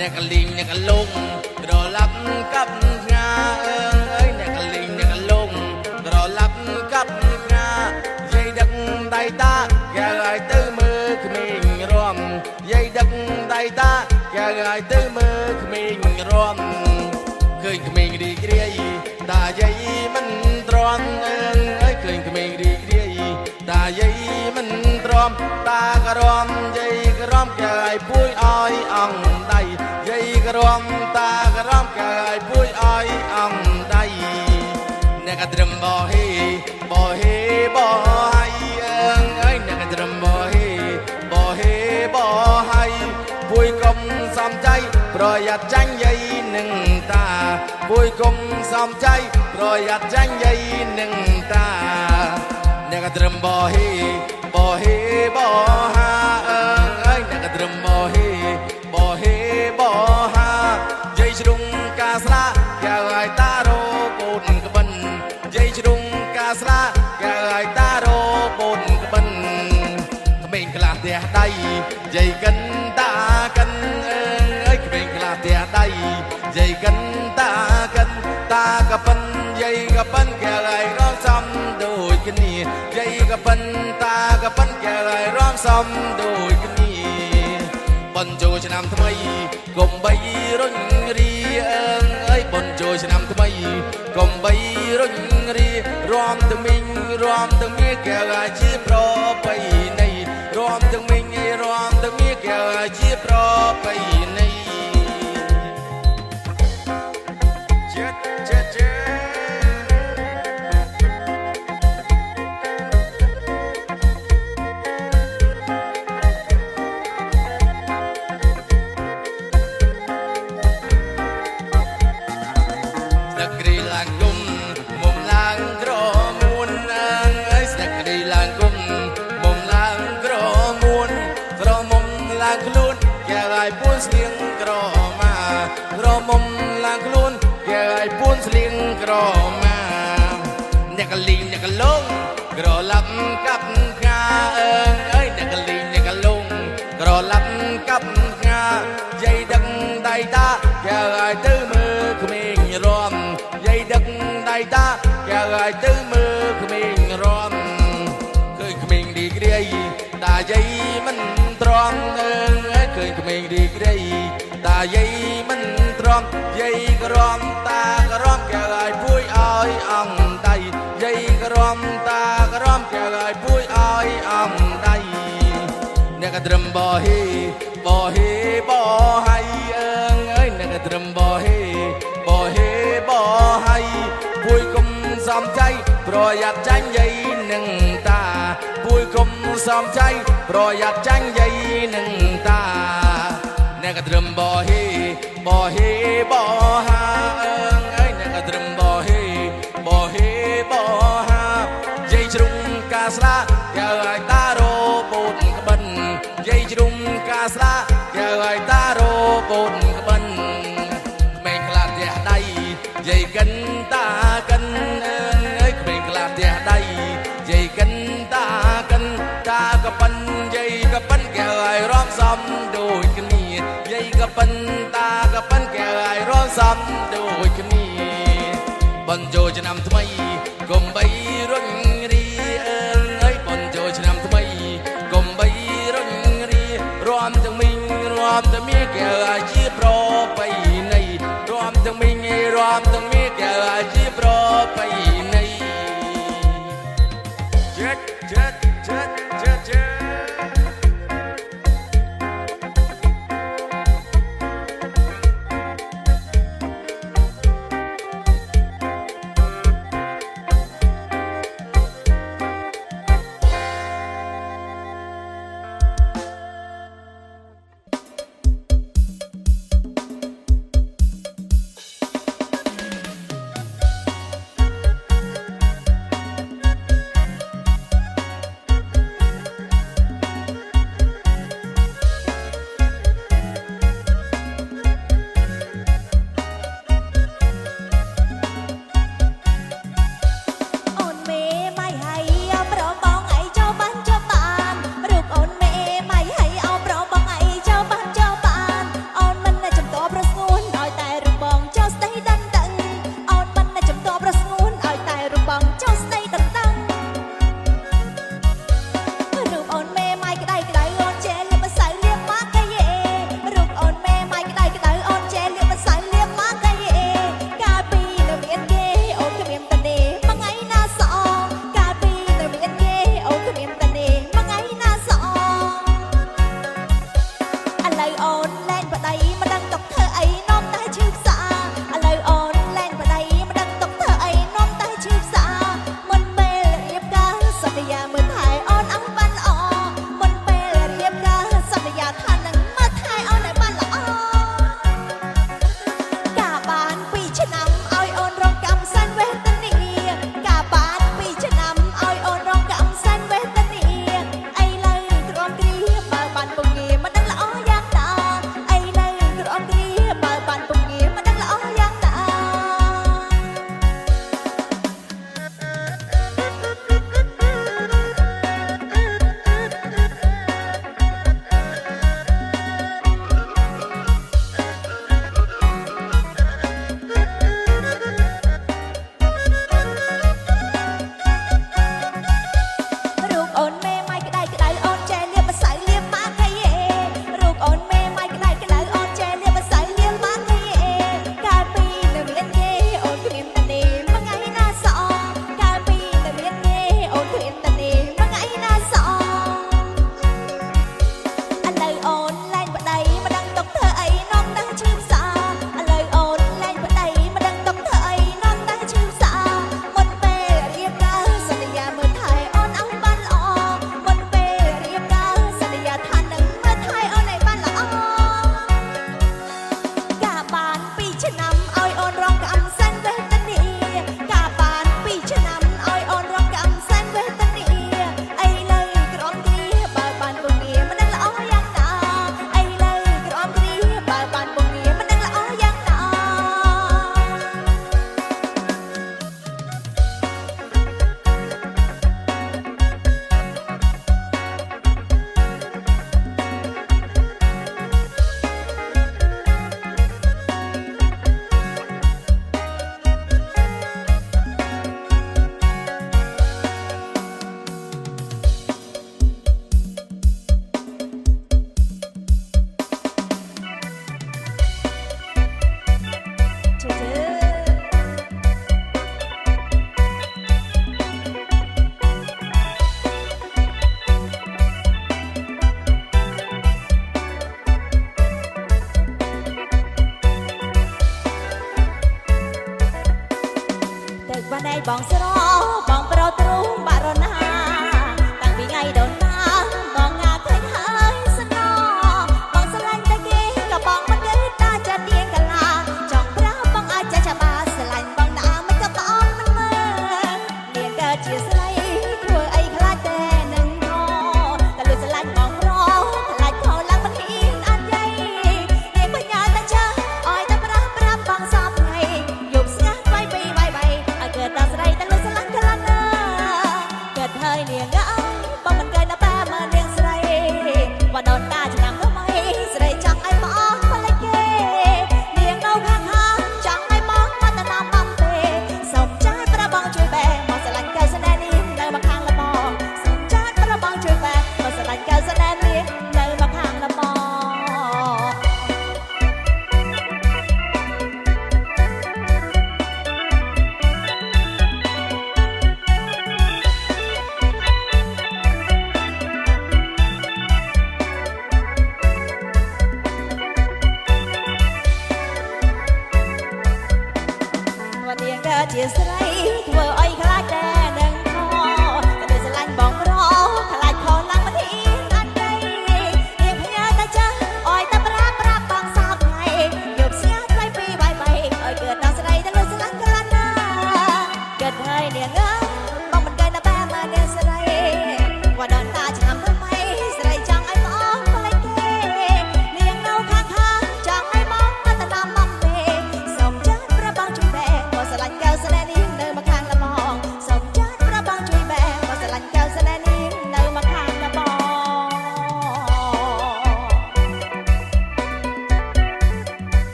អ្នកកលីងអ្នកកលងក្រឡាប់កាប់ងាអើយអ្នកកលីងអ្នកកលងក្រឡាប់កាប់ងាយាយដឹកដៃតាគេឲ្យទៅមើលក្មេងរំយាយដឹកដៃតាគេឲ្យទៅមើលក្មេងរំឃើញក្មេងរីករាយតាយាយមិនទ្រាំអើយឃើញក្មេងរីករាយតាយាយមិនទ្រាំតាក៏រំយាយក៏រំគេឲ្យពួយឲ្យអង្គដៃយាយក៏រំតាក៏រំគេឲ្យពួយឲ្យអង្គដៃអ្នកក៏ត្រឹមបោហេបោហេបោហើយអើយអ្នកក៏ត្រឹមបោហេបោហេបោហើយពួយកុំសំចៃប្រយ័ត្នចាញ់យាយនឹងតាពួយកុំសំចៃប្រយ័ត្នចាញ់យាយនឹងតាអ្នកក៏ត្រឹមបោហេបោហេបោហាអើយអ្នកក៏ត្រឹមបោហេបោហេបោហាយាយជ្រុងកាស្លាគេឲ្យតារោបូនក្បិនយាយជ្រុងកាស្លាគេឲ្យតារោបូនក្បិនក្មេងខ្លះផ្ទះដៃយាយកិនតាកិនអើយក្មេងខ្លះផ្ទះដៃយាយកិនតាកិនតាកប៉ិនយាយកប៉ិនគេឲ្យរំសំដូចគ្នាយាយកប៉ិនតាកប៉ិនគេឲ្យរំសំដូចគ្នាបញ្ចូលឆ្នាំថ្មីកុំបីរុញរីអើយបញ្ចូលឆ្នាំថ្មីកុំបីរុញរីរំទាំងមីងរំទាំងមាគេឲ្យជាប្របីនៃរំទាំងមីងរំទាំងមាគេឲ្យជាប្របីនៃពួនស្លៀងក្រមាក្រមុំឡើងខ្លួនគេឲ្យពួនស្លៀងក្រមាអ្នកកលីងអ្នកកលងក្រឡាប់កាប់ងាអើយអ្នកកលីងអ្នកកលងក្រឡាប់កាប់ងាយាយដឹកដៃតាគេឲ្យទៅមើលក្មេងរំយាយដឹកដៃតាគេឲ្យទៅមើលក្មេងរំឃើញក្មេងរីករាយតាយាយមិនទ្រាំឃើញក្មេងរីករាយតាយាយមិនទ្រាំយាយក៏រំតាក៏រំគេឲ្យពួយឲ្យអង្គដៃយាយក៏រំតាក៏រំគេឲ្យពួយឲ្យអង្គដៃអ្នកក៏ត្រឹមបោហេបោហេបោហើយអើយអ្នកក៏ត្រឹមបោហេបោហេបោហើយពួយកុំសំចៃប្រយ័ត្នចាញ់យាយនឹងតាពួយកុំសំចៃប្រយ័ត្នចាញ់យាយនឹងតាអ្នកក៏ត្រឹមបោហេបោហេបោហាអើយអ្នកក៏ត្រឹមបោហេបោហេបោហាយាយជ្រុងកាស្លាគេឲ្យតារោបូនក្បិនយាយជ្រុងកាស្លាគេឲ្យតារោបូនក្បិនក្មេងខ្លះផ្ទះដៃយាយកិនតាកិនអើយក្មេងខ្លះផ្ទះដៃយាយកិនតាកិនតាក៏ប៉ិនយាយក៏ប៉ិនគេឲ្យរំសំដូចគ្នាយាយក៏ប៉ិនតាក៏ប៉ិនគេឲ្យរំសំដូចគ្នាបញ្ចូលឆ្នាំថ្មីកុំបីរុញរីអើយបញ្ចូលឆ្នាំថ្មីកុំបីរុញរីរំទាំងមីងរំទាំងមាគេឲ្យជាប្របីនៃរំទាំងមីងរំទាំងមាគេឲ្យជាប្របីនៃចិត្ត ប្តីមិនដឹងទុកធ្វើអីនាំតែឈឺផ្សាឥឡូវអូនលែងប្តីមិនដឹងទុកធ្វើអីនាំតែឈឺផ្សាមុនពេលរៀបការសន្យាមើលថែអូនឲ្យបានល្អមុនពេលរៀបការសន្យាថានឹងមើលថែអូនឲ្យបានល្អការបាន2ឆ្នាំឲ្យអូនរងកម្មសែនវេទនាការបាន2ឆ្នាំឲ្យអូនរងកម្មសែនវេទនាឥឡូវទ្រាំគ្រាបើបានពងាមិនដឹងល្អយ៉ាងណាឥឡូវទ្រាំគ្រាបើបានពងាមិនដឹងល្អយ៉ាងណារូបអូនមេម៉ៃក្តៅក្តៅអូនចេះលៀបម្សៅលៀបម៉ាកៃអេរូបអូនមេម៉ៃក្តៅក្តៅអូនចេះលៀបម្សៅលៀបម៉ាកៃអេកាលពីនៅមានគេអូនគ្មានតនីមួយថ្ងៃណាសអកាលពីនៅមានគេអូនគ្មានតនីមួយថ្ងៃណាសអឥឡូវអូនលែងប្តីមិនដឹងទុកធ្វើអីនាំតែឈឺផ្សាឥឡូវអូនលែងប្តីមិនដឹងទុកធ្វើអីនាំតែឈឺផ្សាមុនពេលរៀបការសន្យាមើលថែអូនឲ្យបានល្អមុនពេលរៀបការសន្យាថានឹងមើលថែអូនឲ្យបានល្អការបាន2ឆ្នាំឲ្យអូនរងកម្មសែនវេទនាការបាន2ឆ្នាំឲ្យអូនរងកម្មសែនវេទនាឥឡូវក្រំគ្រាបើបានពងាមិនដឹងល្អយ៉ាងណាឥឡូវក្រំគ្រាបើបានពងាមិនដឹងល្អយ៉ាងណាទឹកបានឯងបងស្របងប្រទ្រូងបារណាតាំងពីថ្ងៃដូនតាបងងាឃើញហើយស្នបងស្រឡាញ់តែគេក៏បងមិនគិតតាចិត្តនាងកាឡាចង់ប្រាបងអាចចេះច្បាស់ស្រឡាញ់បងណាមិនក៏បងមិនមើលនាងកើតជាស្រីធ្វើអីខ្លាចតែនឹងខតែលួចស្រឡាញ់បងប្រខ្លាចខឡើងមិនហ៊ានអត់យាយនាងបញ្ញាតែចាស់ឲ្យតែប្រាស់ប្រាប់បងសពថ្ងៃយប់ស្ងាត់វាយពីវាយឲ្យកើតដល់ស្រីតែលួចស្រឡាញ់ខ្លាំងណាស់កើតហើយនាងបងមិនគេដល់តែមើលនាងស្រីបើដល់តាឆ្នាំថ្មីស្រីចង់ឲ្យបងផ្លេចគេនាងនៅខាងហាចង់ឲ្យបងមកតែណាំបំពេសុំចាយប្របងជួយបែមកស្រឡាញ់កៅស្នេហ៍នេះនៅមកខាងលបងសុំចាយប្របងជួយបែមកស្រឡាញ់កៅស្នេហ៍នេះនៅមកខាងលបងនាងកើតជាស្រីធ្វើ